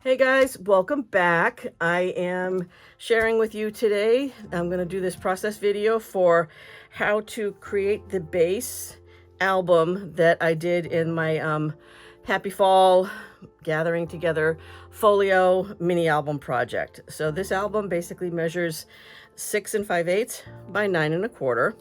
Hey guys, welcome back. I am sharing with you today. I'm going to do this process video for how to create the base album that I did in my Happy Fall Gathering Together Folio mini album project. So this album basically measures 6 5/8 by 9 1/4.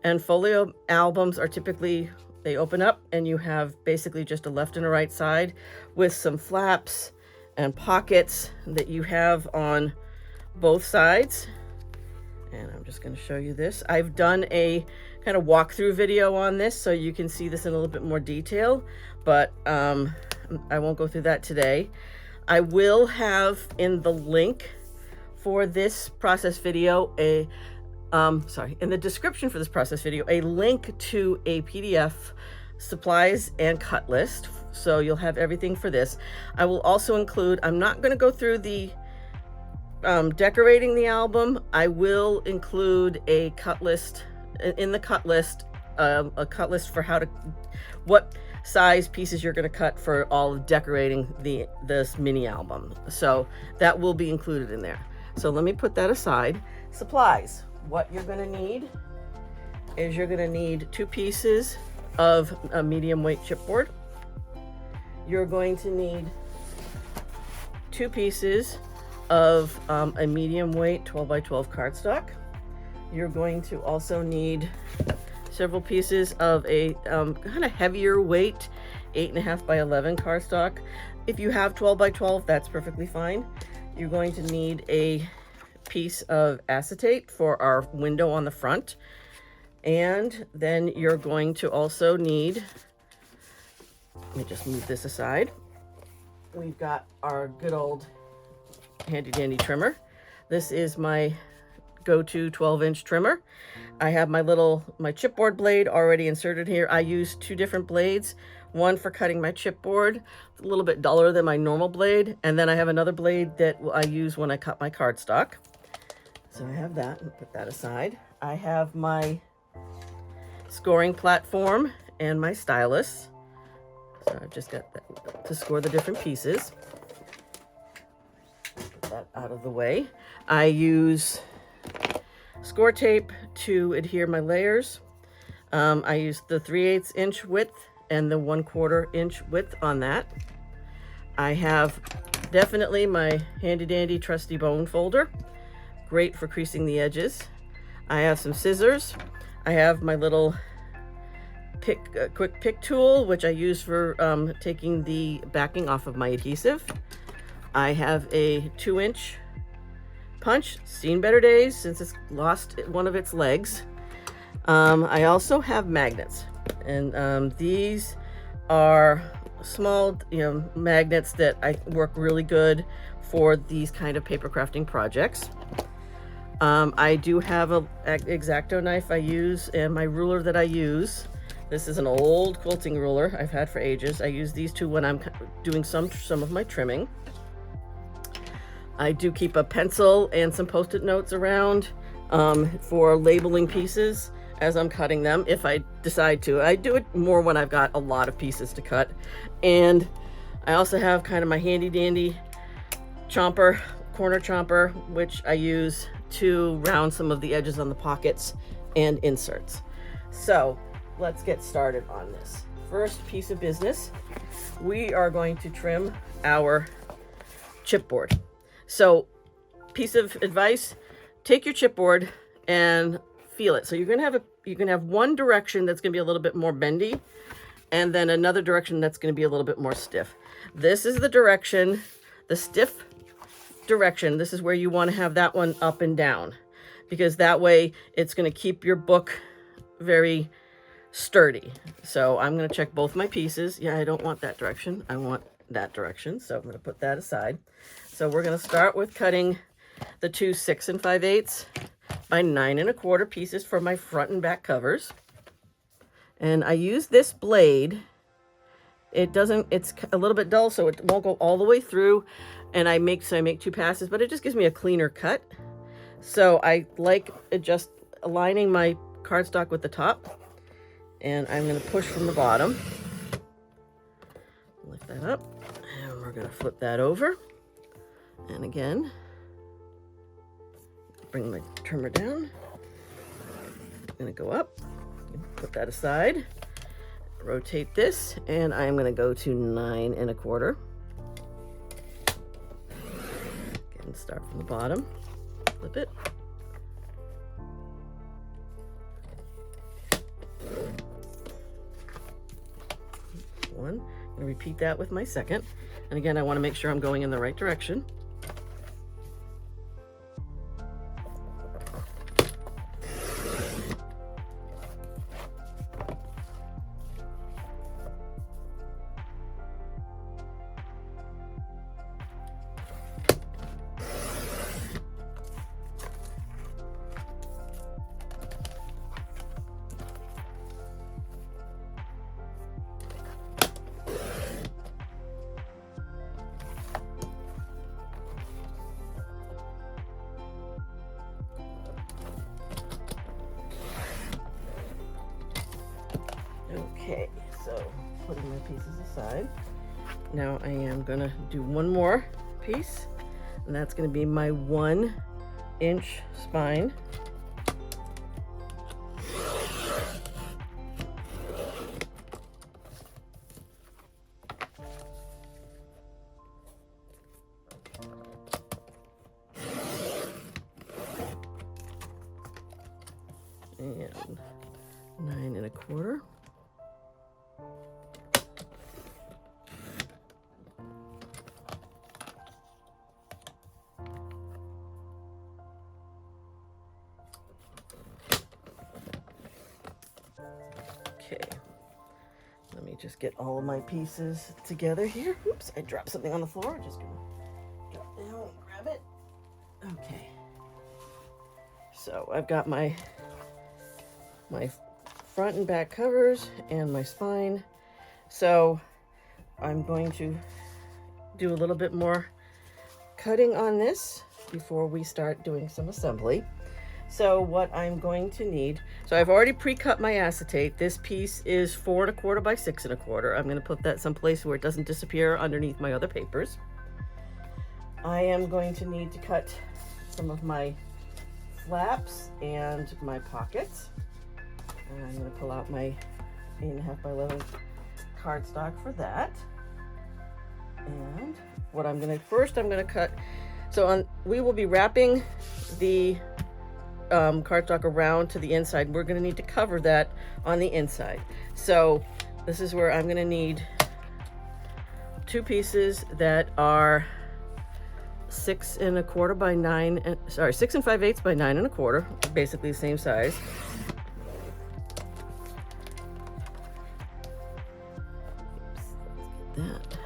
And folio albums are typically, they open up and you have basically just a left and a right side with some flaps and pockets that you have on both sides. And I'm just going to show you this. I've done a kind of walkthrough video on this so you can see this in a little bit more detail, but I won't go through that today. I will have in the link for this process video in the description for this process video, a link to a PDF supplies and cut list. So you'll have everything for this. I will also include, I'm not going to go through the decorating the album. I will include a cut list in the cut list, a cut list for what size pieces you're going to cut for all of decorating this mini album. So that will be included in there. So let me put that aside. Supplies. What you're going to need is you're going to need 2 pieces of a medium weight chipboard. You're going to need 2 pieces of a medium weight 12 by 12 cardstock. You're going to also need several pieces of a kind of heavier weight 8.5 by 11 cardstock. If you have 12 by 12, that's perfectly fine. You're going to need a piece of acetate for our window on the front. And then you're going to also need, let me just move this aside. We've got our good old handy dandy trimmer. This is my go-to 12-inch trimmer. I have my chipboard blade already inserted here. I use 2 different blades, one for cutting my chipboard, a little bit duller than my normal blade, and then I have another blade that I use when I cut my cardstock. So I have that, and put that aside. I have my scoring platform and my stylus. So I've just got that to score the different pieces. Put that out of the way. I use score tape to adhere my layers. I use the 3/8 inch width and the 1/4 inch width on that. I have definitely my handy dandy trusty bone folder. Great for creasing the edges. I have some scissors. I have my little quick pick tool, which I use for taking the backing off of my adhesive. I have a 2-inch punch, seen better days since it's lost one of its legs. I also have magnets, and these are small, magnets that I work really good for these kind of paper crafting projects. I do have a X-Acto knife I use, and my ruler that I use. This is an old quilting ruler I've had for ages. I use these 2 when I'm doing some of my trimming. I do keep a pencil and some Post-it notes around for labeling pieces as I'm cutting them, if I decide to. I do it more when I've got a lot of pieces to cut. And I also have kind of my handy dandy corner chomper, which I use to round some of the edges on the pockets and inserts. So let's get started on this. First piece of business, we are going to trim our chipboard. So piece of advice, take your chipboard and feel it. So you're gonna have one direction that's gonna be a little bit more bendy, and then another direction that's gonna be a little bit more stiff. This is the direction, the stiff direction. This is where you want to have that one up and down, because that way it's going to keep your book very sturdy. So I'm going to check both my pieces. Yeah, I don't want that direction. I want that direction. So I'm going to put that aside. So we're going to start with cutting the 2 6 5/8 by 9 1/4 pieces for my front and back covers. And I use this blade. It's a little bit dull, so it won't go all the way through. And I make 2 passes, but it just gives me a cleaner cut. So I like just aligning my cardstock with the top, and I'm going to push from the bottom. Lift that up, and we're going to flip that over. And again, bring my trimmer down. I'm gonna go up, put that aside, rotate this, and I'm gonna go to 9 1/4. Again, start from the bottom, flip it. One. I'm gonna repeat that with my second. And again, I wanna make sure I'm going in the right direction. Okay, so putting my pieces aside. Now I am gonna do one more piece, and that's gonna be my 1-inch spine. And 9 1/4. Okay, let me just get all of my pieces together here. Oops, I dropped something on the floor. Just gonna drop down and grab it. Okay, so I've got my front and back covers and my spine. So I'm going to do a little bit more cutting on this before we start doing some assembly. So what I'm going to need, so I've already pre-cut my acetate. This piece is 4 1/4 by 6 1/4. I'm going to put that someplace where it doesn't disappear underneath my other papers. I am going to need to cut some of my flaps and my pockets. And I'm going to pull out my 8.5 by 11 cardstock for that. And what I'm going to, first I'm going to cut, so we will be wrapping the cardstock around to the inside. We're going to need to cover that on the inside. So this is where I'm going to need 2 pieces that are 6 1/4 by 9, 6 5/8 by 9 1/4, basically the same size. That.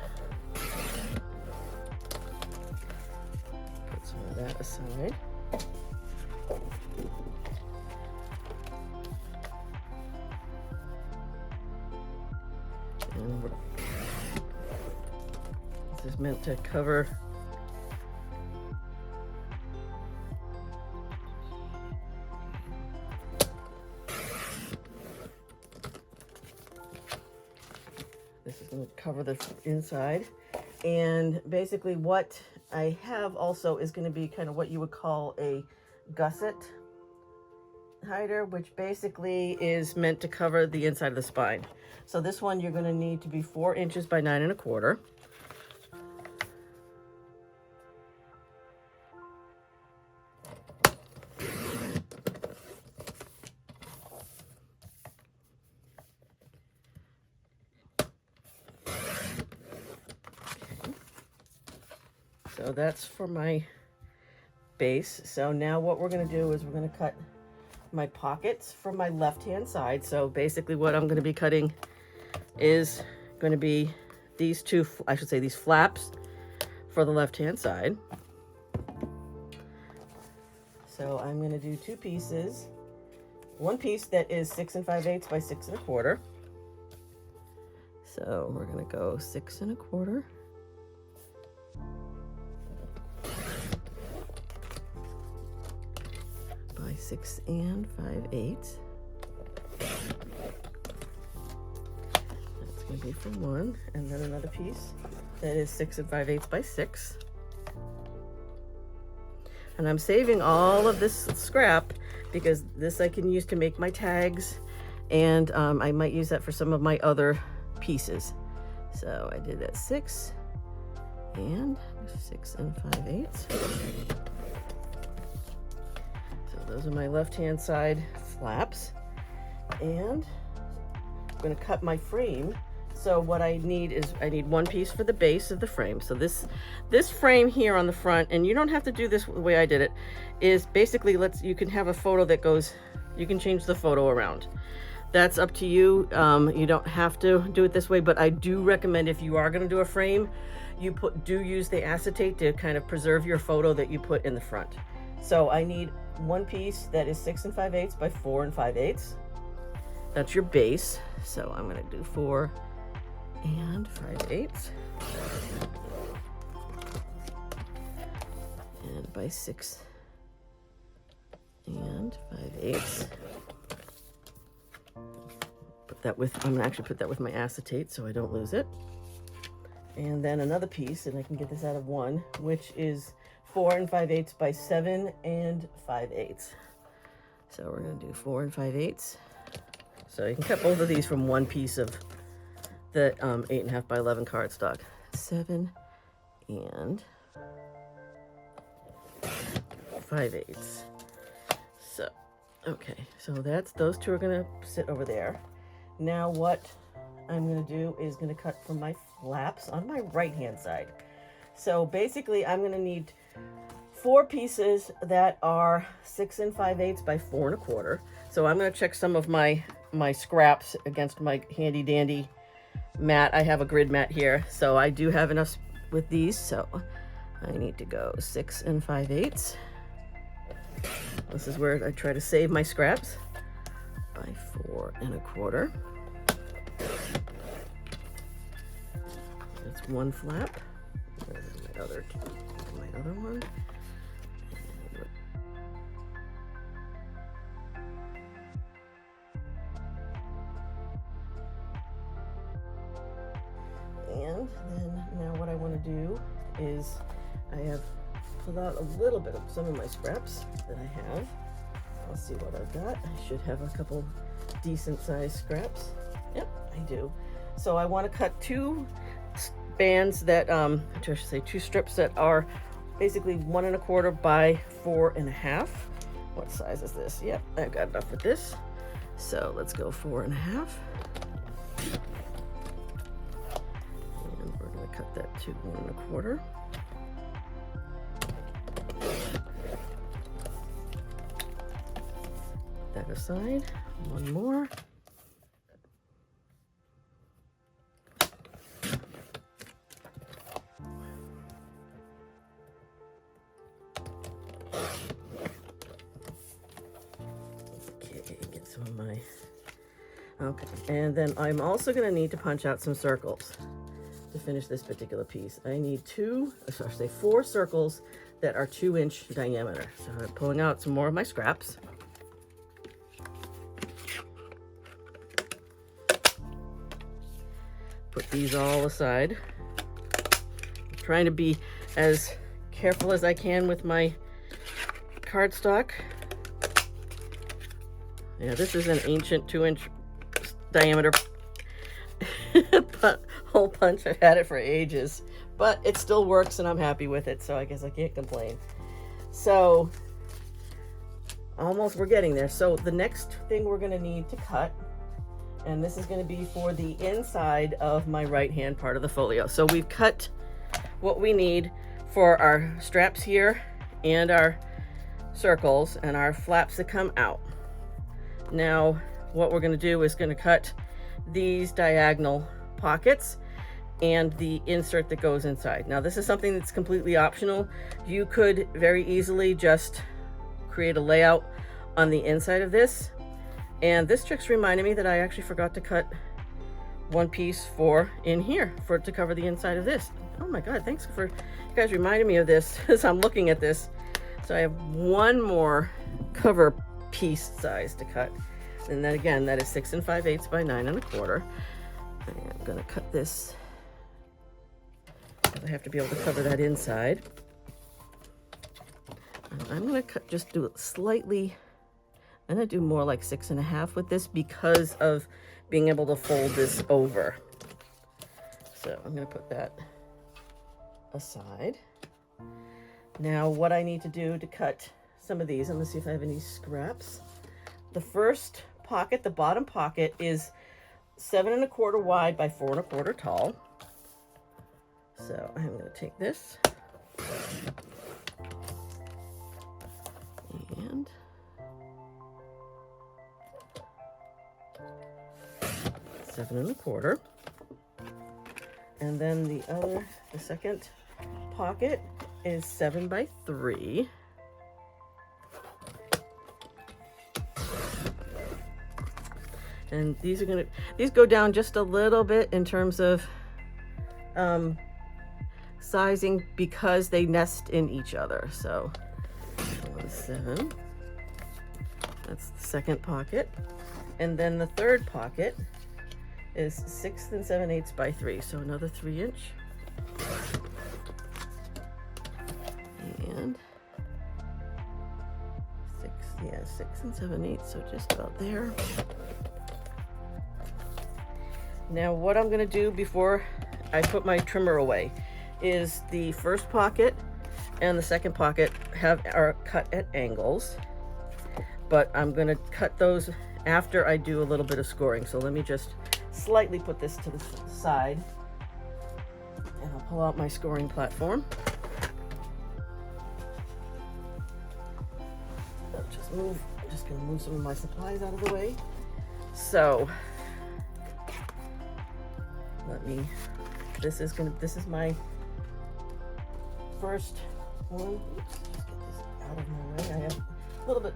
Put some of that aside. And this is meant to cover the inside. And basically what I have also is going to be kind of what you would call a gusset hider, which basically is meant to cover the inside of the spine. So this one you're going to need to be 4 inches by 9 1/4. So that's for my base. So now what we're going to do is we're going to cut my pockets from my left-hand side. So basically what I'm going to be cutting is going to be these two, I should say these flaps for the left-hand side. So I'm going to do 2 pieces. One piece that is 6 5/8 by 6 1/4. So we're going to go 6 1/4. By 6 5/8. That's going to be for one, and then another piece that is 6 5/8 by 6. And I'm saving all of this scrap because this I can use to make my tags, and I might use that for some of my other pieces. So I did that 6 and 5/8. So those are my left-hand side flaps. And I'm going to cut my frame. So what I need is I need one piece for the base of the frame. So this frame here on the front, and you don't have to do this the way I did it, is basically you can have a photo that goes, you can change the photo around. That's up to you. You don't have to do it this way, but I do recommend if you are going to do a frame, you do use the acetate to kind of preserve your photo that you put in the front. So I need one piece that is 6 5/8 by 4 5/8. That's your base. So I'm going to do 4 5/8 and by 6 5/8. I'm gonna actually put that with my acetate so I don't lose it. And then another piece, and I can get this out of one, which is 4 5/8 by 7 5/8. So we're gonna do 4 5/8. So you can cut both of these from one piece of the 8.5 by 11 cardstock. 7 5/8. So, okay, so those two are gonna sit over there. Now what I'm gonna do is gonna cut from my flaps on my right-hand side. So basically I'm gonna need 4 pieces that are 6 5/8 by 4 1/4. So I'm gonna check some of my scraps against my handy dandy mat. I have a grid mat here, so I do have enough with these. So I need to go 6 5/8. This is where I try to save my scraps. By 4 1/4. That's one flap. Where's my other one? And then now what I want to do is I have pulled out a little bit of some of my scraps that I have. I'll see what I've got. I should have a couple decent sized scraps. Yep, I do. So I want to cut 2 bands that, I should say 2 strips that are basically 1 1/4 by 4 1/2. What size is this? Yep, I've got enough with this. So let's go 4 1/2. And we're going to cut that to 1 1/4. That aside, one more. Okay, get some of my, okay, and then I'm also going to need to punch out some circles to finish this particular piece. I need 4 circles that are 2-inch diameter. So I'm pulling out some more of my scraps. Put these all aside. I'm trying to be as careful as I can with my cardstock. Yeah, this is an ancient 2-inch diameter hole punch. I've had it for ages, but it still works and I'm happy with it, so I guess I can't complain. So almost, we're getting there. So the next thing we're going to need to cut, and this is going to be for the inside of my right hand part of the folio. So we've cut what we need for our straps here and our circles and our flaps that come out. Now what we're going to do is going to cut these diagonal pockets and the insert that goes inside. Now this is something that's completely optional. You could very easily just create a layout on the inside of this. And this trick's reminded me that I actually forgot to cut one piece in here for it to cover the inside of this. Oh my God, thanks for you guys reminding me of this as I'm looking at this. So I have one more cover piece size to cut. And then again, that is 6 5/8 by 9 1/4. I'm gonna cut this because I have to be able to cover that inside. I'm gonna just do it slightly. I'm gonna do more like 6.5 with this because of being able to fold this over. So I'm gonna put that aside. Now what I need to do to cut some of these, I'm gonna see if I have any scraps. The first pocket, the bottom pocket, is 7.25 wide by 4.25 tall. So I'm gonna take this and 7.25. And then the second pocket is 7 by 3. And these go down just a little bit in terms of sizing because they nest in each other. So 7, that's the second pocket. And then the third pocket is 6 7/8 by 3, so another 3-inch. And 6 7/8, so just about there. Now what I'm gonna do before I put my trimmer away is the first pocket and the second pocket are cut at angles, but I'm gonna cut those after I do a little bit of scoring. So let me just slightly put this to the side, and I'll pull out my scoring platform. I'm just gonna move some of my supplies out of the way. So this is my first one. Oops, just get this out of my way. I have a little bit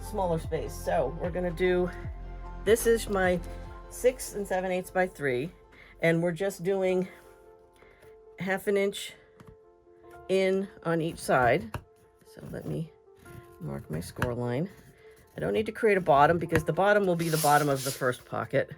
smaller space. So we're gonna do, this is my 6 7/8 by 3, and we're just doing 1/2 inch in on each side. So let me mark my score line. I don't need to create a bottom because the bottom will be the bottom of the first pocket.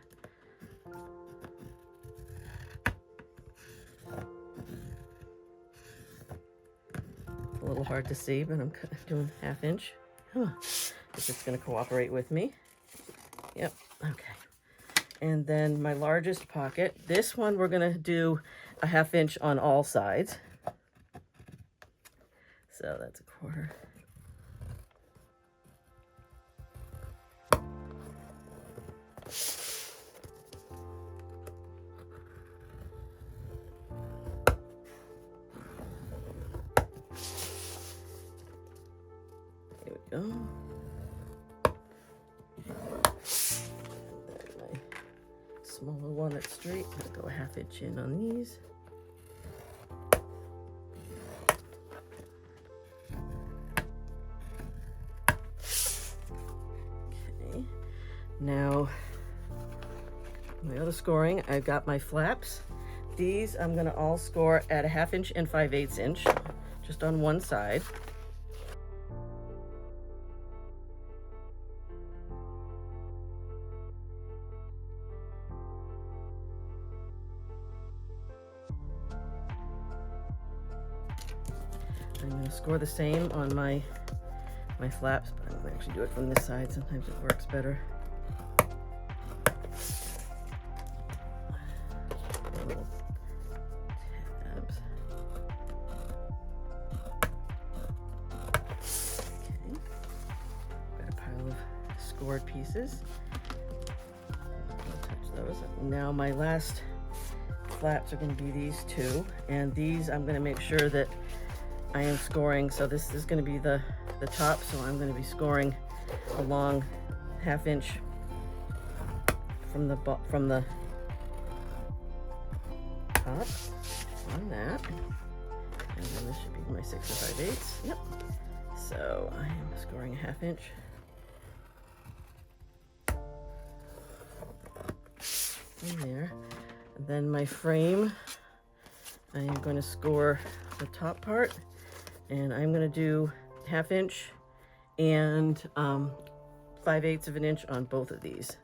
A little hard to see, but I'm doing 1/2 inch. If it's going to cooperate with me. Yep, okay. And then my largest pocket, this one we're going to do a 1/2 inch on all sides. So that's 1/4. There we go. Smaller one that's straight. I'll go a 1/2 inch in on these. Okay. Now, my other scoring, I've got my flaps. These I'm going to all score at a 1/2 inch and 5/8 inch, just on one side. I'm going to score the same on my flaps, but I'm going to actually do it from this side. Sometimes it works better. Little tabs. Okay. Got a pile of scored pieces. I'll touch those. Now my last flaps are going to be these two, and these I'm going to make sure that I am scoring. So this is going to be the top, so I'm going to be scoring along 1/2 inch from the top on that, and then this should be my 6 5/8. Yep. So I am scoring a 1/2 inch. In there. And then my frame, I am going to score the top part, and I'm going to do 1/2 inch and 5/8 of an inch on both of these.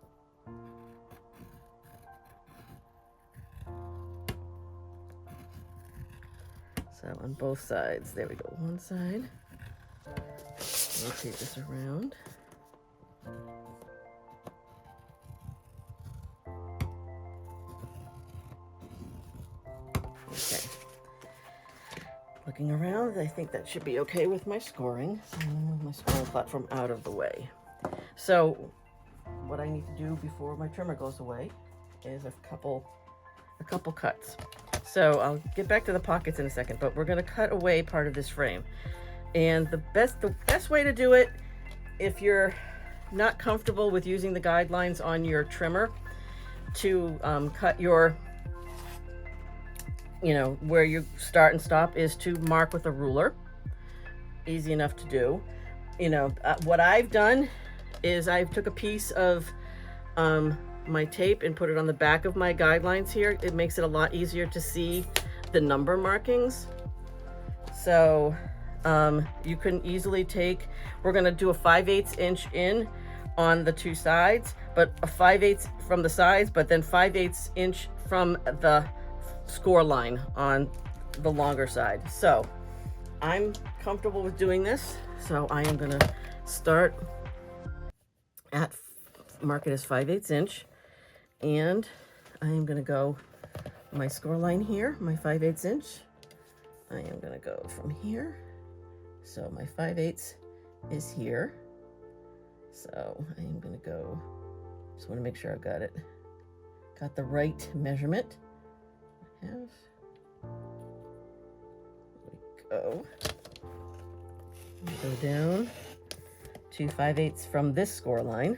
So on both sides, there we go. One side, Rotate this around. Okay. Looking around, I think that should be okay with my scoring. So I'm going to move my scoring platform out of the way. So what I need to do before my trimmer goes away is a couple cuts. So I'll get back to the pockets in a second, but we're going to cut away part of this frame. And the best way to do it, if you're not comfortable with using the guidelines on your trimmer to cut your, where you start and stop, is to mark with a ruler. Easy enough to do. What I've done is I took a piece of my tape and put it on the back of my guidelines here. It makes it a lot easier to see the number markings. So you can easily we're going to do a 5/8 inch in on the two sides, but a 5/8 from the sides, but then 5/8 inch from the score line on the longer side. So I'm comfortable with doing this. So I am going to start at, mark it as 5/8 inch. And I am going to go my score line here, my 5/8 inch. I am going to go from here. So my 5/8 is here. So I am going to go, just want to make sure I've got the right measurement. There we go. Go down to 5/8 from this score line.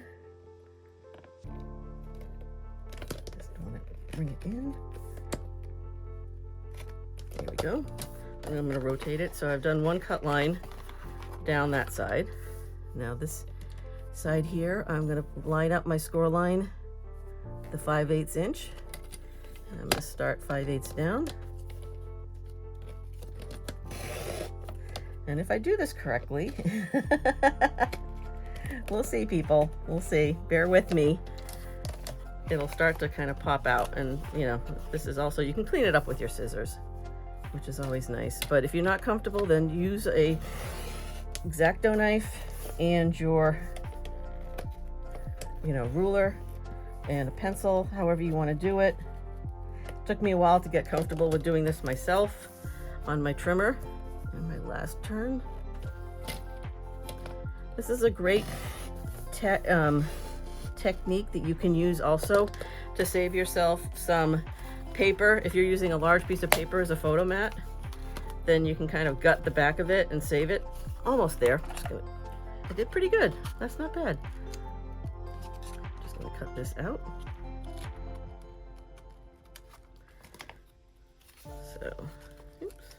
Bring it in. There we go. And I'm going to rotate it. So I've done one cut line down that side. Now this side here, I'm going to line up my score line, the 5/8 inch. And I'm going to start 5/8 down. And if I do this correctly, we'll see, people. We'll see. Bear with me. It'll start to kind of pop out, and this is also, you can clean it up with your scissors, which is always nice. But if you're not comfortable, then use a X-Acto knife and your ruler and a pencil, however you want to do it. It took me a while to get comfortable with doing this myself on my trimmer. And my last turn. This is a great technique that you can use also to save yourself some paper. If you're using a large piece of paper as a photo mat, then you can kind of gut the back of it and save it. Almost there. I did pretty good. That's not bad. Just gonna cut this out. So, oops.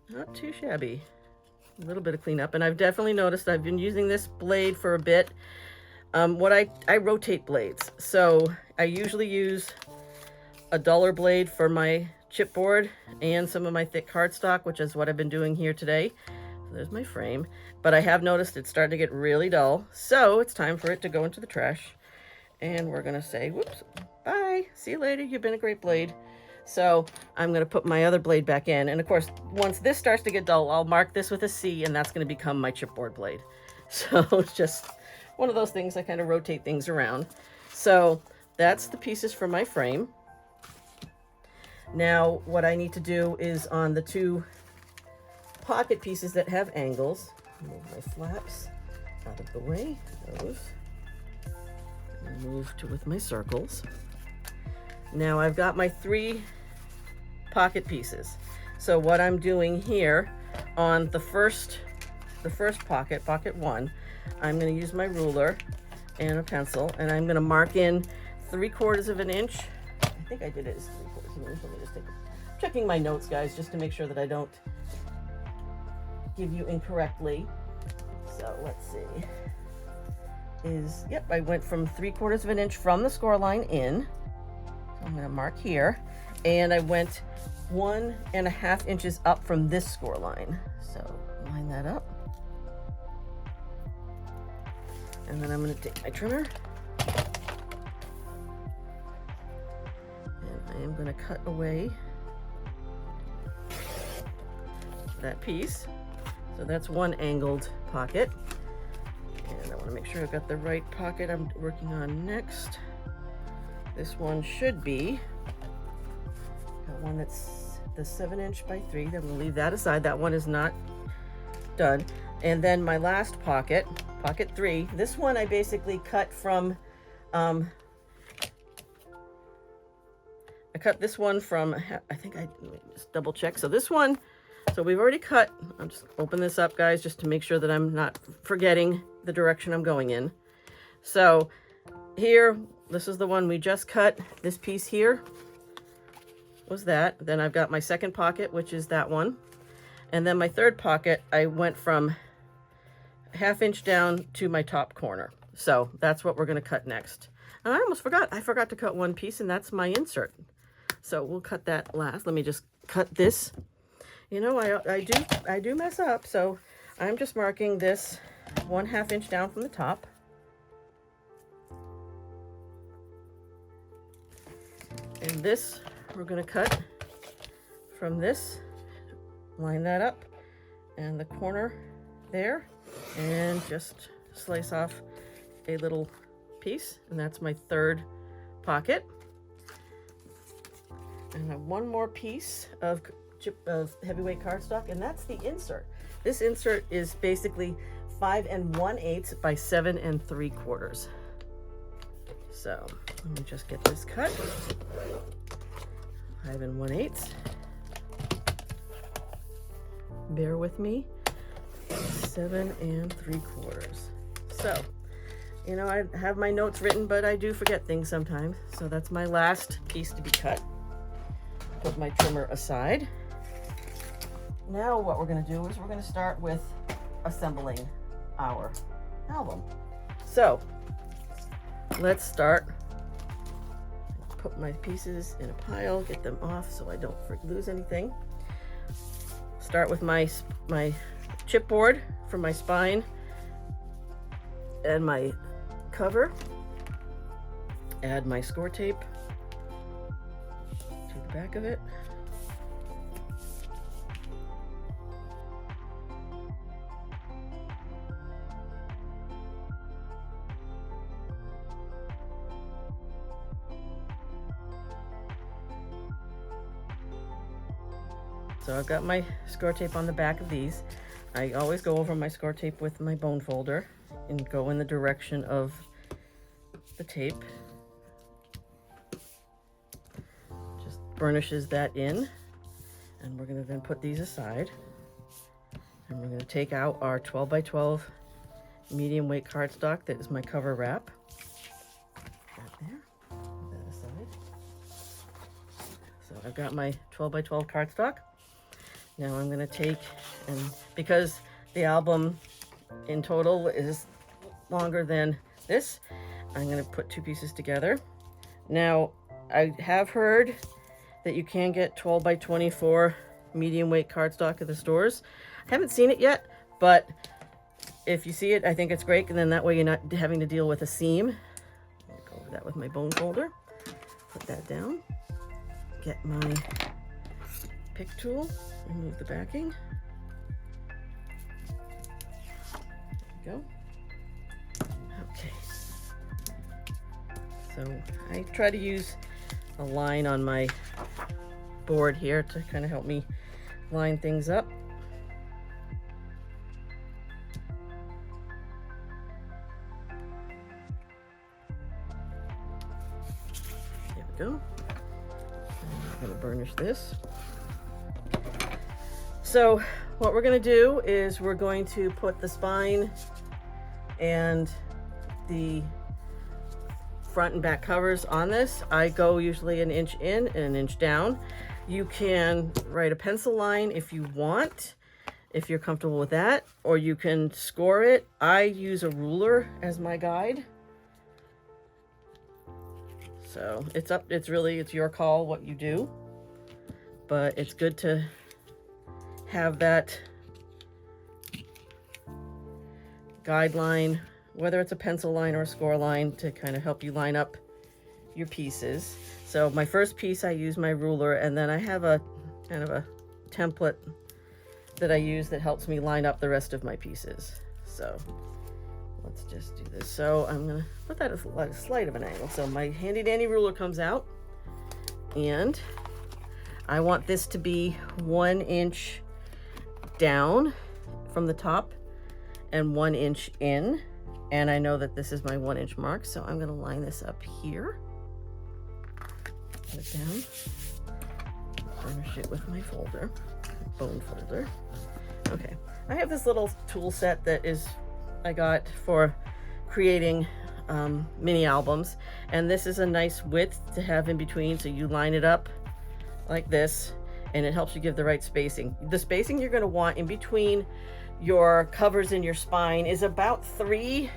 Not too shabby. A little bit of cleanup, and I've definitely noticed I've been using this blade for a bit. I rotate blades, so I usually use a duller blade for my chipboard and some of my thick cardstock, which is what I've been doing here today. So there's my frame, but I have noticed it's starting to get really dull, so it's time for it to go into the trash. And we're gonna say, whoops, bye, see you later, you've been a great blade. So I'm gonna put my other blade back in, and of course, once this starts to get dull, I'll mark this with a C, and that's gonna become my chipboard blade. So it's just one of those things, I kind of rotate things around. So that's the pieces for my frame. Now what I need to do is on the two pocket pieces that have angles, move my flaps out of the way, those, and move to with my circles. Now I've got my 3 pocket pieces. So what I'm doing here on the first pocket, pocket 1, I'm going to use my ruler and a pencil, and I'm going to mark in 3/4 of an inch. I think I did it as 3/4 of an inch. Let me just checking my notes, guys, just to make sure that I don't give you incorrectly. So let's see. Yep, I went from 3/4 of an inch from the score line in. So I'm going to mark here, and I went 1.5 inches up from this score line. So line that up. And then I'm going to take my trimmer, and I am going to cut away that piece. So that's one angled pocket. And I want to make sure I've got the right pocket I'm working on next. This one should be that one that's the 7" by 3. Then we'll leave that aside. That one is not done. And then my last pocket, pocket 3. This one I basically cut from, I cut this one from, I think I just double check. So this one, so we've already cut, I'll just open this up, guys, just to make sure that I'm not forgetting the direction I'm going in. So here, this is the one we just cut. This piece here was that. Then I've got my second pocket, which is that one. And then my third pocket, I went from 1/2 inch down to my top corner. So that's what we're going to cut next. And I almost forgot. I forgot to cut one piece, and that's my insert. So we'll cut that last. Let me just cut this. You know, I do mess up. So I'm just marking this 1/2 inch down from the top. And this, we're going to cut from this, line that up, and the corner there, and just slice off a little piece, and that's my third pocket. And I have one more piece of heavyweight cardstock, and that's the insert. This insert is basically 5 1/8 by 7 3/4. So let me just get this cut. 5 1/8. Bear with me. 7 3/4. So, you know, I have my notes written, but I do forget things sometimes. So that's my last piece to be cut. Put my trimmer aside. Now what we're going to do is we're going to start with assembling our album. So let's start. Put my pieces in a pile, get them off so I don't lose anything. Start with my chipboard for my spine and my cover. Add my score tape to the back of it. So I've got my score tape on the back of these. I always go over my score tape with my bone folder and go in the direction of the tape. Just burnishes that in. And we're going to then put these aside. And we're going to take out our 12 by 12 medium weight cardstock that is my cover wrap. Right there. Put that aside. So I've got my 12 by 12 cardstock. Now I'm going to take, and because the album in total is longer than this, I'm going to put two pieces together. Now, I have heard that you can get 12 by 24 medium weight cardstock at the stores. I haven't seen it yet, but if you see it, I think it's great, and then that way you're not having to deal with a seam. I'll go over that with my bone folder. Put that down. Get my pick tool. Remove the backing. There we go. Okay. So I try to use a line on my board here to kind of help me line things up. There we go. I'm going to burnish this. So what we're going to do is we're going to put the spine and the front and back covers on this. I go usually an inch in and an inch down. You can write a pencil line if you want, if you're comfortable with that, or you can score it. I use a ruler as my guide. So it's your call what you do, but it's good to have that guideline, whether it's a pencil line or a score line, to kind of help you line up your pieces. So my first piece, I use my ruler, and then I have a kind of a template that I use that helps me line up the rest of my pieces. So let's just do this. So I'm gonna put that at a slight of an angle. So my handy dandy ruler comes out, and I want this to be 1 inch down from the top and 1 inch in. And I know that this is my 1 inch mark, so I'm gonna line this up here. Put it down, furnish it with my folder, bone folder. Okay, I have this little tool set that I got for creating mini albums, and this is a nice width to have in between, so you line it up like this, and it helps you give the right spacing. The spacing you're going to want in between your covers and your spine is about 3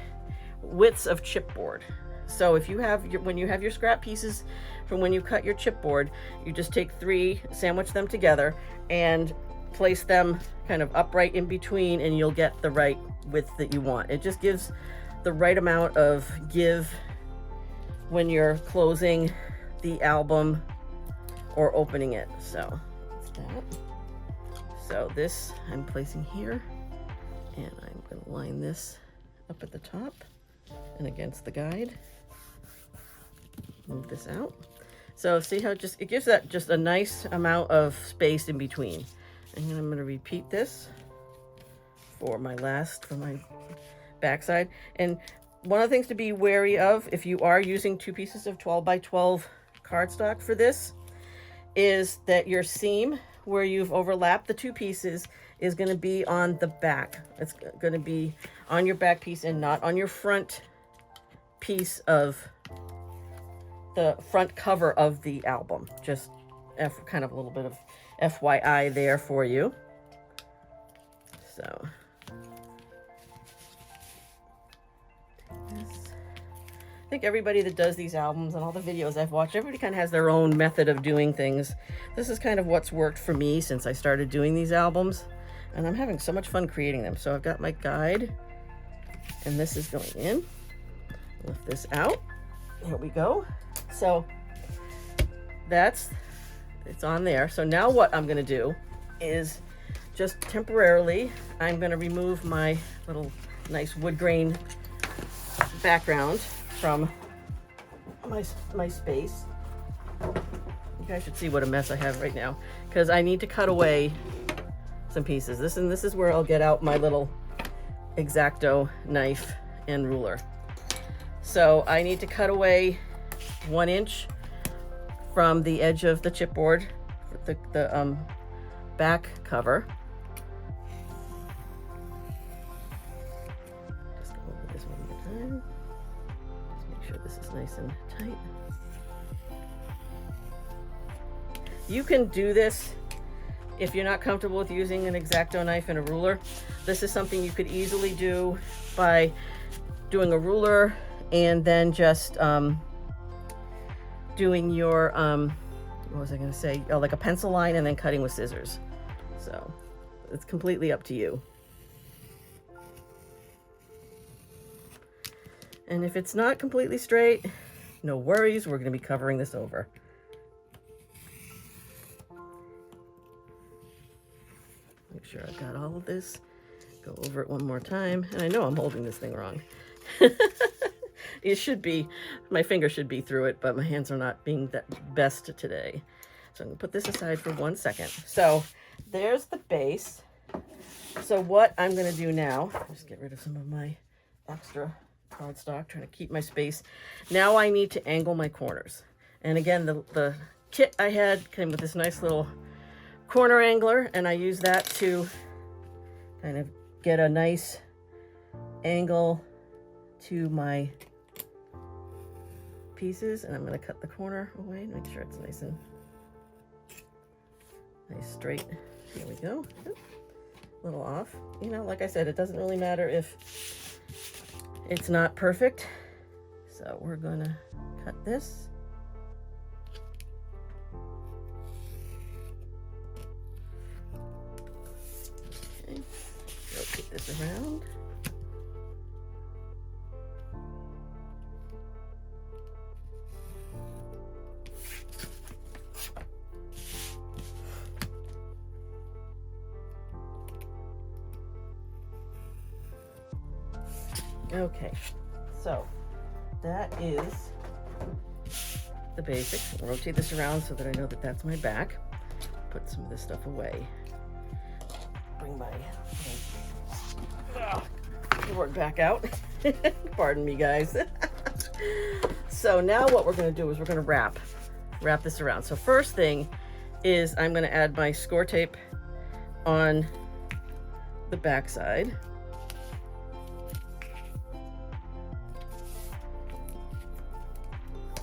widths of chipboard. So if you have when you have your scrap pieces from when you cut your chipboard, you just take 3, sandwich them together, and place them kind of upright in between, and you'll get the right width that you want. It just gives the right amount of give when you're closing the album or opening it. So that's that. So this I'm placing here, and I'm going to line this up at the top and against the guide. Move this out. So see how it gives that just a nice amount of space in between. And then I'm going to repeat this for my backside. And one of the things to be wary of if you are using 2 pieces of 12 by 12 cardstock for this is that your seam where you've overlapped the 2 pieces is going to be on the back. It's going to be on your back piece and not on your front piece of the front cover of the album. Just kind of a little bit of FYI there for you. So I think everybody that does these albums and all the videos I've watched, everybody kind of has their own method of doing things. This is kind of what's worked for me since I started doing these albums, and I'm having so much fun creating them. So I've got my guide, and this is going in. Lift this out. Here we go. So it's on there. So now what I'm going to do is just temporarily, I'm going to remove my little nice wood grain background from my space. You guys should see what a mess I have right now, because I need to cut away some pieces. This is where I'll get out my little X-Acto knife and ruler. So I need to cut away 1 inch from the edge of the chipboard, the back cover. Just go over this one more time. Just make sure this is nice and tight. You can do this if you're not comfortable with using an X-Acto knife and a ruler. This is something you could easily do by doing a ruler and then just doing your what was I going to say, like a pencil line, and then cutting with scissors. So it's completely up to you. And if it's not completely straight, no worries, we're going to be covering this over. Make sure I've got all of this. Go over it one more time. And I know I'm holding this thing wrong. It should be, my finger should be through it, but my hands are not being the best today. So I'm gonna put this aside for 1 second. So there's the base. So what I'm gonna do now, just get rid of some of my extra cardstock, trying to keep my space. Now I need to angle my corners. And again, the kit I had came with this nice little corner angler, and I use that to kind of get a nice angle to my pieces. And I'm going to cut the corner away, make sure it's nice straight. Here we go. A little off. You know, like I said, it doesn't really matter if it's not perfect. So we're going to cut this. Okay, rotate this around. Okay, so that is the basics. I'll rotate this around so that I know that that's my back. Put some of this stuff away. Bring my board back out. Pardon me, guys. So now what we're going to do is we're going to wrap this around. So first thing is I'm going to add my score tape on the back side.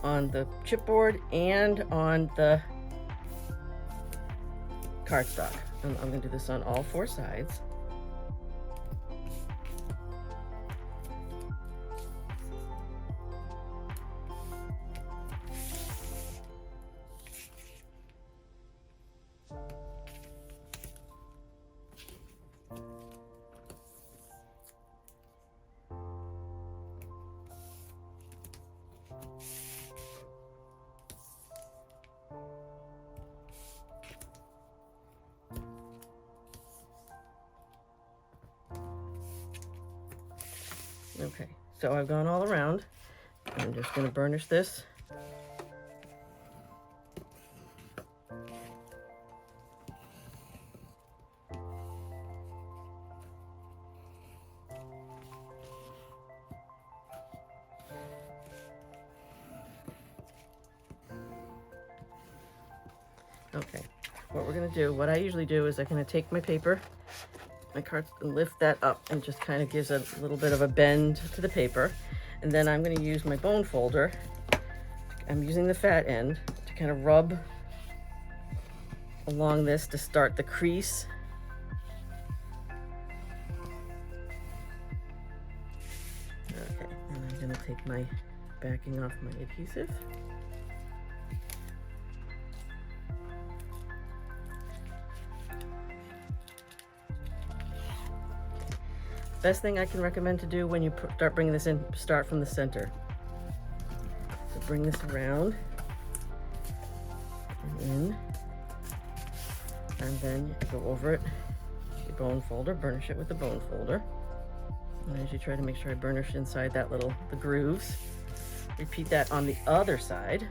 On the chipboard and on the cardstock. And I'm going to do this on all 4 sides. Okay, so I've gone all around. I'm just going to burnish this. Okay, what we're going to do, what I usually do is I'm going to take my paper, my cards, and lift that up, and just kind of gives a little bit of a bend to the paper. And then I'm going to use my bone folder. I'm using the fat end to kind of rub along this to start the crease. Okay, and I'm going to take my backing off my adhesive. Best thing I can recommend to do when you start bringing this in, start from the center. So bring this around and in, and then go over it, your bone folder, burnish it with the bone folder. And as you try to make sure I burnish inside that the grooves. Repeat that on the other side.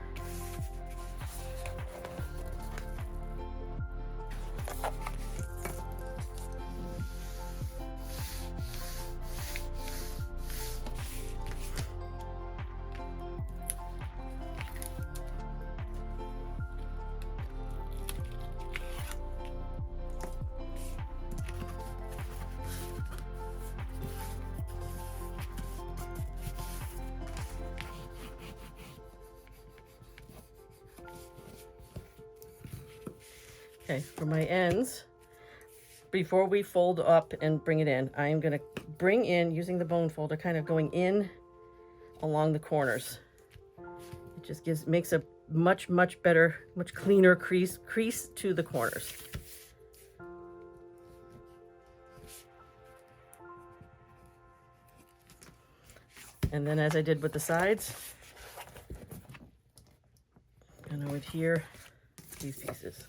Okay, for my ends, before we fold up and bring it in, I am going to bring in, using the bone folder, kind of going in along the corners. It just makes a much better, much cleaner crease to the corners. And then, as I did with the sides, I'm going to adhere these pieces.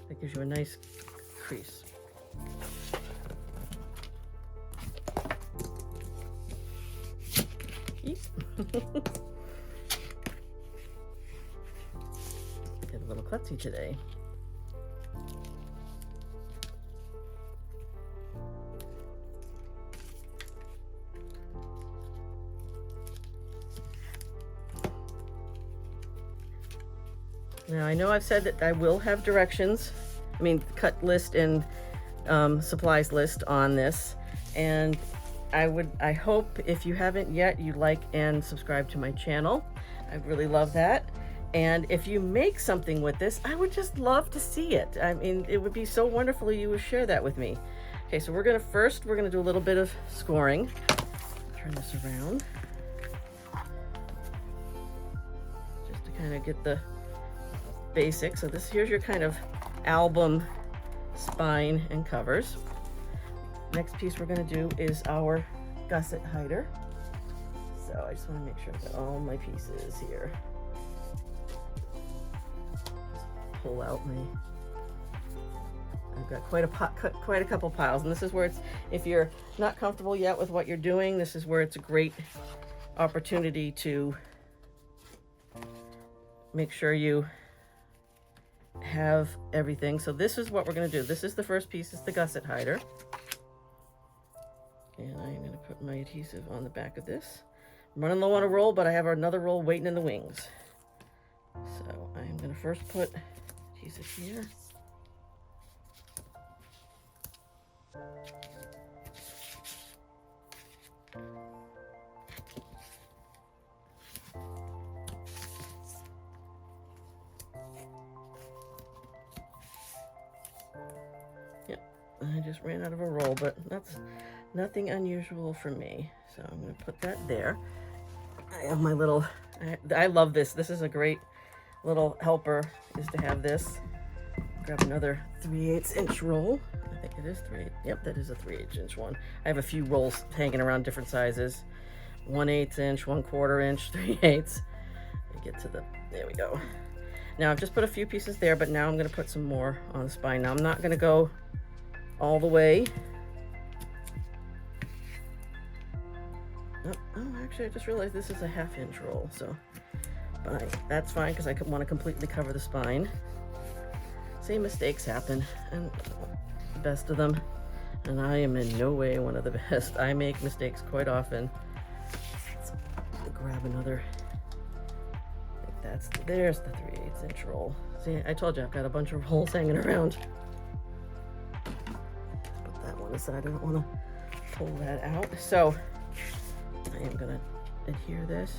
That gives you a nice crease. Get a little klutzy today. Now, I know I've said that I will have directions, cut list and supplies list on this, and I hope if you haven't yet, you like and subscribe to my channel. I really love that. And if you make something with this, I would just love to see it. It would be so wonderful if you would share that with me. Okay, so we're gonna do a little bit of scoring. turn this around just to kind of get the basics. So here's your kind of album spine and covers. Next piece we're going to do is our gusset hider. So I just want to make sure I've got all my pieces here. Just pull out my, I've got quite a couple piles, and this is where it's, if you're not comfortable yet with what you're doing, this is where it's a great opportunity to make sure you have everything. So this is what we're going to do. This is the first piece, is the gusset hider. And I'm going to put my adhesive on the back of this. I'm running low on a roll, but I have another roll waiting in the wings. So I'm going to first put adhesive here. I just ran out of a roll, but that's nothing unusual for me. So I'm going to put that there. I have my little, I love this. This is a great little helper, is to have this. Grab another 3/8 inch roll. I think it is 3/8. Yep, that is a 3/8 inch one. I have a few rolls hanging around different sizes. 1/8 inch, 1/4 inch, 3/8. I get to the, there we go. Now I've just put a few pieces there, but now I'm going to put some more on the spine. Now I'm not going to go all the way. Oh, actually I just realized this is a 1/2 inch roll, so but that's fine because I want to completely cover the spine. Same mistakes happen, and the best of them, and I am in no way one of the best. I make mistakes quite often. Let's grab another, I think there's the 3/8 inch roll. See, I told you I've got a bunch of rolls hanging around. Aside, I don't want to pull that out, so I am going to adhere this,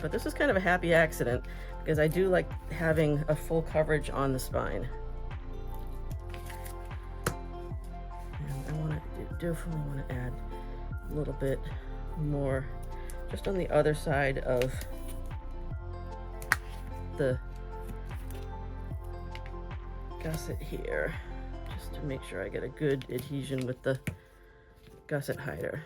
but this is kind of a happy accident because I do like having a full coverage on the spine, and I want to definitely want to add a little bit more just on the other side of the gusset here, just to make sure I get a good adhesion with the gusset hider.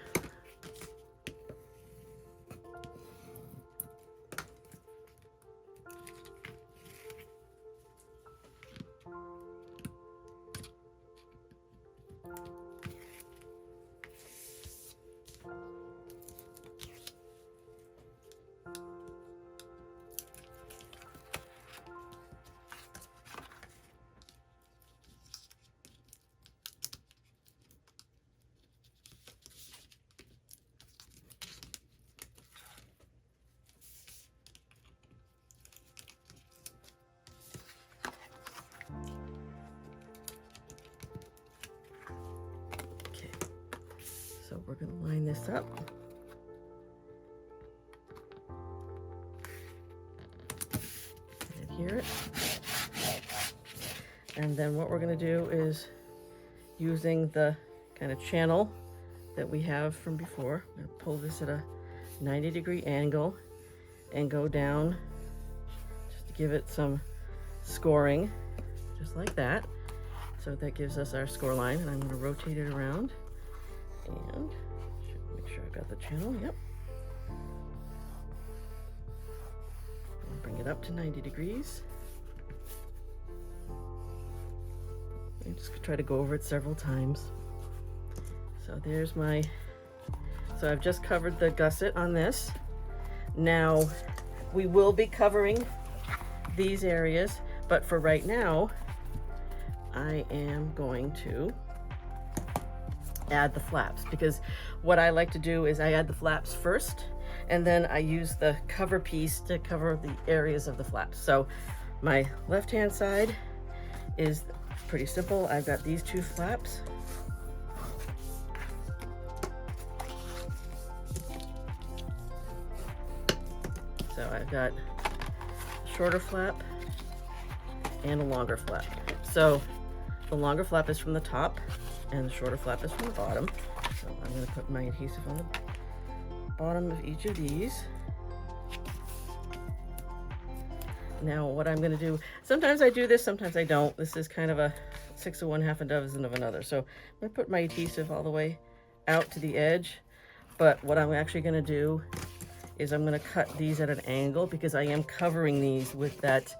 So we're going to line this up. Adhere it. And then what we're going to do is, using the kind of channel that we have from before, I'm going to pull this at a 90-degree angle and go down just to give it some scoring, just like that. So that gives us our score line, and I'm going to rotate it around and make sure I've got the channel. Yep. And bring it up to 90 degrees. I'm just gonna try to go over it several times. So there's my, so I've just covered the gusset on this. Now we will be covering these areas, but for right now, I am going to add the flaps, because what I like to do is I add the flaps first, and then I use the cover piece to cover the areas of the flaps. So my left hand side is pretty simple. I've got these two flaps. So I've got a shorter flap and a longer flap. So the longer flap is from the top and the shorter flap is from the bottom. So I'm going to put my adhesive on bottom of each of these. Now what I'm going to do, sometimes I do this, sometimes I don't. This is kind of a 6 of one, half a dozen of another. So I'm going to put my adhesive all the way out to the edge. But what I'm actually going to do is I'm going to cut these at an angle because I am covering these with that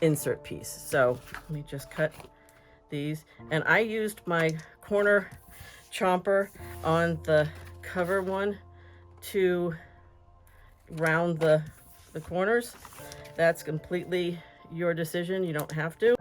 insert piece. So let me just cut these. And I used my corner chomper on the cover one to round the corners. That's completely your decision. You don't have to.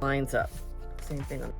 Lines up. Same thing on